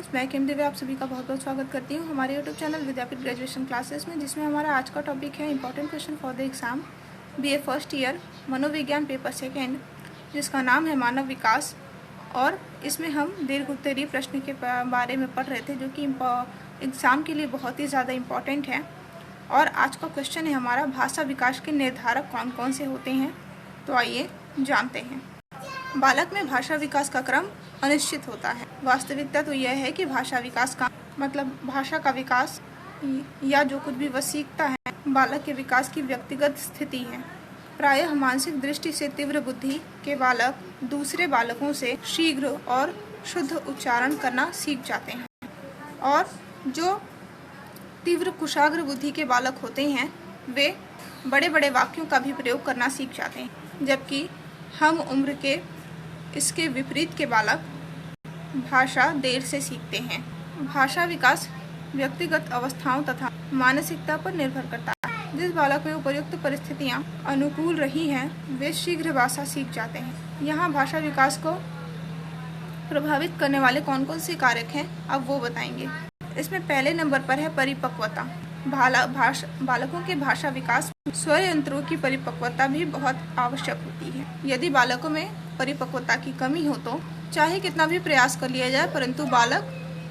Friends, मैं किम दिव्या आप सभी का बहुत बहुत स्वागत करती हूँ हमारे यूट्यूब चैनल विद्यापीठ ग्रेजुएशन क्लासेस में, जिसमें हमारा आज का टॉपिक है important question for the exam BA first year मनोविज्ञान पेपर सेकेंड, जिसका नाम है मानव विकास। और इसमें हम दीर्घ उत्तरीय प्रश्न के बारे में पढ़ रहे थे, जो कि एग्ज़ाम के लिए बहुत ही ज़्यादा इम्पॉर्टेंट है। और आज का क्वेश्चन है हमारा, भाषा विकास के निर्धारक कौन कौन से होते हैं। तो आइए जानते हैं। बालक में भाषा विकास का क्रम अनिश्चित होता है। वास्तविकता तो यह है कि भाषा विकास का मतलब भाषा का विकास या जो कुछ भी वह सीखता है, बालक के विकास की व्यक्तिगत स्थिति है। प्रायः मानसिक दृष्टि से तीव्र बुद्धि के बालक दूसरे बालकों से शीघ्र और शुद्ध उच्चारण करना सीख जाते हैं, और जो तीव्र कुशाग्र बुद्धि के बालक होते हैं वे बड़े बड़े वाक्यों का भी प्रयोग करना सीख जाते हैं, जबकि हम उम्र के इसके विपरीत के बालक भाषा देर से सीखते हैं। भाषा विकास व्यक्तिगत अवस्थाओं तथा मानसिकता पर निर्भर करता है। जिस बालक में उपयुक्त परिस्थितियां अनुकूल रही हैं वे शीघ्र भाषा सीख जाते हैं। यहाँ भाषा विकास को प्रभावित करने वाले कौन कौन से कारक हैं अब वो बताएंगे। इसमें पहले नंबर पर है परिपक्वता। बालकों के भाषा विकास में स्वर यंत्रों की परिपक्वता भी बहुत आवश्यक होती है। यदि बालकों में परिपक्वता की कमी हो तो चाहे कितना भी प्रयास कर लिया जाए, परंतु बालक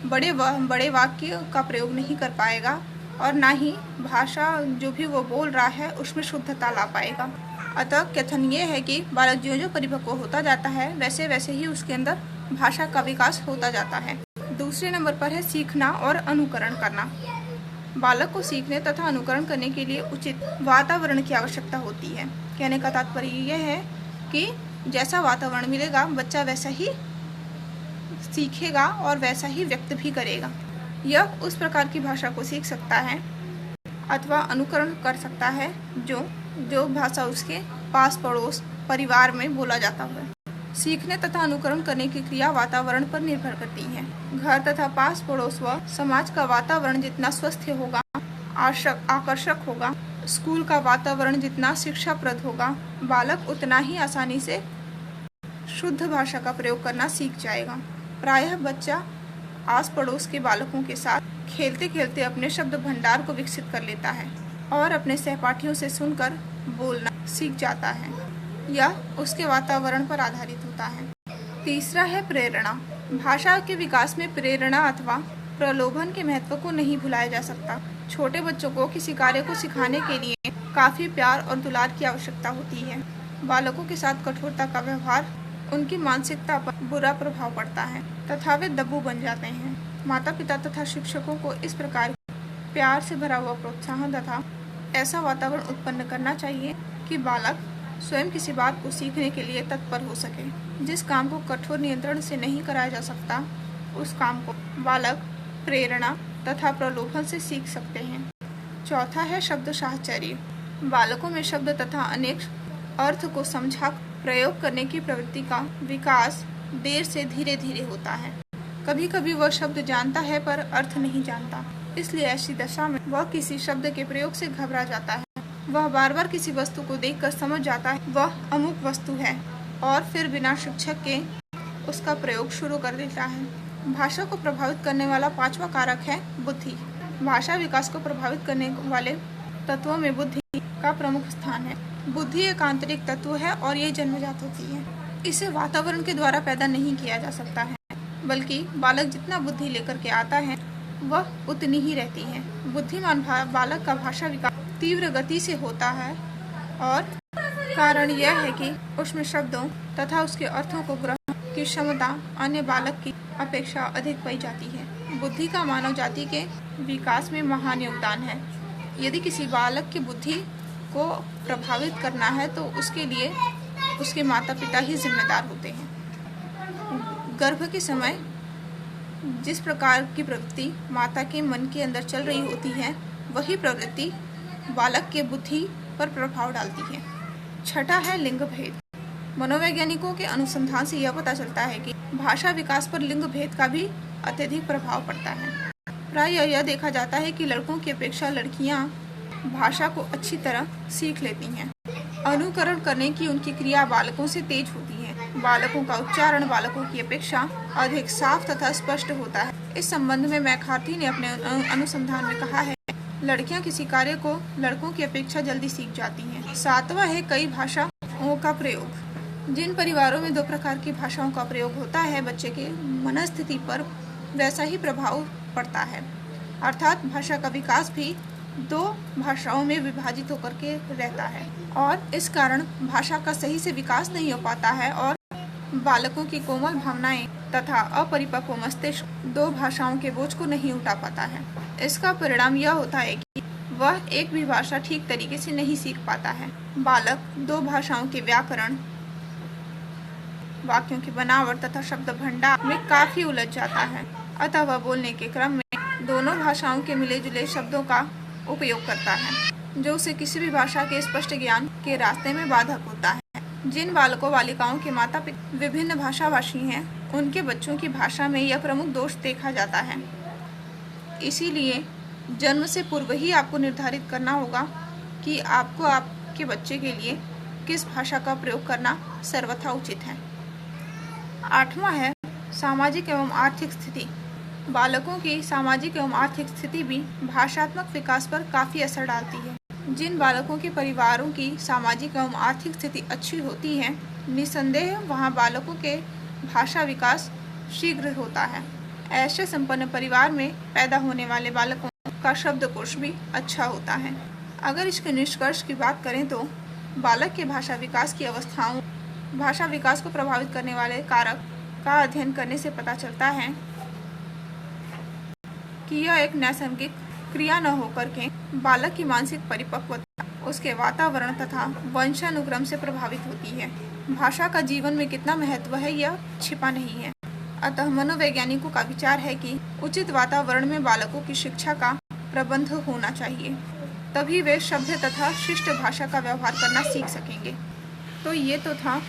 बड़े वाक्य का प्रयोग नहीं कर पाएगा और ना ही भाषा जो भी वो बोल रहा है उसमें शुद्धता ला पाएगा। अतः कथन ये है कि बालक जो परिपक्व होता जाता है वैसे वैसे ही उसके अंदर भाषा का विकास होता जाता है। दूसरे नंबर पर है सीखना और अनुकरण करना। बालक को सीखने तथा अनुकरण करने के लिए उचित वातावरण की आवश्यकता होती है। कहने का तात्पर्य यह है कि जैसा वातावरण मिलेगा बच्चा वैसा ही सीखेगा और वैसा ही व्यक्त भी करेगा। यह उस प्रकार की भाषा को सीख सकता है अथवा अनुकरण कर सकता है जो भाषा उसके पास पड़ोस परिवार में बोला जाता है। सीखने तथा अनुकरण करने की क्रिया वातावरण पर निर्भर करती है। घर तथा पास पड़ोस व समाज का वातावरण जितना स्वस्थ होगा, आकर्षक होगा, स्कूल का वातावरण जितना शिक्षाप्रद होगा, बालक उतना ही आसानी से शुद्ध भाषा का प्रयोग करना सीख जाएगा। प्रायः बच्चा आस पड़ोस के बालकों के साथ खेलते खेलते अपने शब्द भंडार को विकसित कर लेता है और अपने सहपाठियों से सुनकर बोलना सीख जाता है। यह उसके वातावरण पर आधारित होता है। तीसरा है प्रेरणा। भाषा के विकास में प्रेरणा अथवा प्रलोभन के महत्व को नहीं भुलाया जा सकता। छोटे बच्चों को किसी कार्य को सिखाने के लिए काफ़ी प्यार और दुलार की आवश्यकता होती है। बालकों के साथ कठोरता का व्यवहार उनकी मानसिकता पर बुरा प्रभाव पड़ता है तथा वे दब्बू बन जाते हैं। माता पिता तथा शिक्षकों को इस प्रकार प्यार से भरा हुआ प्रोत्साहन तथा ऐसा वातावरण उत्पन्न करना चाहिए कि बालक स्वयं किसी बात को सीखने के लिए तत्पर हो सके। जिस काम को कठोर नियंत्रण से नहीं कराया जा सकता, उस काम को बालक प्रेरणा तथा प्रलोभन से सीख सकते हैं। चौथा है शब्द साहचर्य। बालकों में शब्द तथा अनेक अर्थ को समझा प्रयोग करने की प्रवृत्ति का विकास देर से धीरे धीरे होता है। कभी कभी वह शब्द जानता है पर अर्थ नहीं जानता, इसलिए ऐसी दशा में वह किसी शब्द के प्रयोग से घबरा जाता है। वह बार बार किसी वस्तु को देखकर समझ जाता है वह अमुक वस्तु है और फिर बिना शिक्षक के उसका प्रयोग शुरू कर देता है। भाषा को प्रभावित करने वाला पांचवा कारक है बुद्धि। भाषा विकास को प्रभावित करने वाले तत्वों में बुद्धि का प्रमुख स्थान है। बुद्धि एक आंतरिक तत्व है और ये जन्मजात होती है। इसे वातावरण के द्वारा पैदा नहीं किया जा सकता है, बल्कि बालक जितना बुद्धि लेकर के आता है वह उतनी ही रहती है। बुद्धिमान बालक का भाषा विकास तीव्र गति से होता है और कारण यह है कि उसमें शब्दों तथा उसके अर्थों को ग्रहण की क्षमता अन्य बालक की अपेक्षा अधिक पाई जाती है। बुद्धि का मानव जाति के विकास में महान योगदान है। यदि किसी बालक की बुद्धि को प्रभावित करना है तो उसके लिए उसके माता पिता ही जिम्मेदार होते हैं। गर्भ के समय जिस प्रकार की प्रवृत्ति माता के मन के अंदर चल रही होती है, वही प्रवृत्ति बालक के बुद्धि पर प्रभाव डालती है। छठा है लिंग भेद। मनोवैज्ञानिकों के अनुसंधान से यह पता चलता है कि भाषा विकास पर लिंग भेद का भी अत्यधिक प्रभाव पड़ता है। प्रायः यह देखा जाता है कि लड़कों की अपेक्षा लड़कियां भाषा को अच्छी तरह सीख लेती हैं। अनुकरण करने की उनकी क्रिया बालकों से तेज होती है। बालकों का उच्चारण बालकों की अपेक्षा अधिक साफ तथा स्पष्ट होता है। इस संबंध में मैकार्थी ने अपने अनुसंधान में कहा है, लड़कियां किसी कार्य को लड़कों की अपेक्षा जल्दी सीख जाती हैं। 7वां है कई भाषाओं का प्रयोग। जिन परिवारों में 2 प्रकार की भाषाओं का प्रयोग होता है, बच्चे के मनस्थिति पर वैसा ही प्रभाव पड़ता है। अर्थात भाषा का विकास भी 2 भाषाओं में विभाजित होकर के रहता है और इस कारण भाषा का सही से विकास नहीं हो पाता है और बालकों की कोमल भावनाएं तथा अपरिपक्व मस्तिष्क 2 भाषाओं के बोझ को नहीं उठा पाता है। इसका परिणाम यह होता है कि वह एक भी भाषा ठीक तरीके से नहीं सीख पाता है। बालक 2 भाषाओं के व्याकरण, वाक्यों की बनावट तथा शब्द भंडार में काफी उलझ जाता है। अतः वह बोलने के क्रम में दोनों भाषाओं के मिले जुले शब्दों का उपयोग करता है, जो उसे किसी भी भाषा के स्पष्ट ज्ञान के रास्ते में बाधक होता है। जिन बालकों बालिकाओं के माता पिता विभिन्न भाषाभाषी हैं, उनके बच्चों की भाषा में यह प्रमुख दोष देखा जाता है। इसीलिए जन्म से पूर्व ही आपको निर्धारित करना होगा कि आपको आपके बच्चे के लिए किस भाषा का प्रयोग करना सर्वथा उचित है। 8वां है सामाजिक एवं आर्थिक स्थिति। बालकों की सामाजिक एवं आर्थिक स्थिति भी भाषात्मक विकास पर काफ़ी असर डालती है। जिन बालकों के परिवारों की सामाजिक एवं आर्थिक स्थिति अच्छी होती है, निसंदेह वहाँ बालकों के भाषा विकास शीघ्र होता है। ऐसे संपन्न परिवार में पैदा होने वाले बालकों का शब्दकोश भी अच्छा होता है। अगर इसके निष्कर्ष की बात करें तो बालक के भाषा विकास की अवस्थाओं, भाषा विकास को प्रभावित करने वाले कारक का अध्ययन करने से पता चलता है कि यह एक नैसर्गिक क्रिया न होकर के बालक की मानसिक परिपक्वता उसके वातावरण तथा वंशानुक्रम से प्रभावित होती है। भाषा का जीवन में कितना महत्व है यह छिपा नहीं है। अतः मनोवैज्ञानिकों का विचार है कि उचित वातावरण में बालकों की शिक्षा का प्रबंध होना चाहिए, तभी वे सभ्य तथा शिष्ट भाषा का व्यवहार करना सीख सकेंगे। तो ये तो था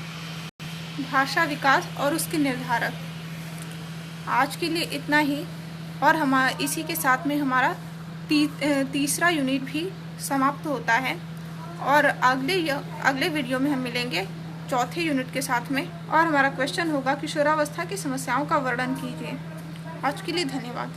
भाषा विकास और उसके निर्धारक। आज के लिए इतना ही और इसी के साथ में हमारा तीसरा यूनिट भी समाप्त होता है और अगले वीडियो में हम मिलेंगे चौथे यूनिट के साथ में और हमारा क्वेश्चन होगा किशोरावस्था की समस्याओं का वर्णन कीजिए। आज के लिए धन्यवाद।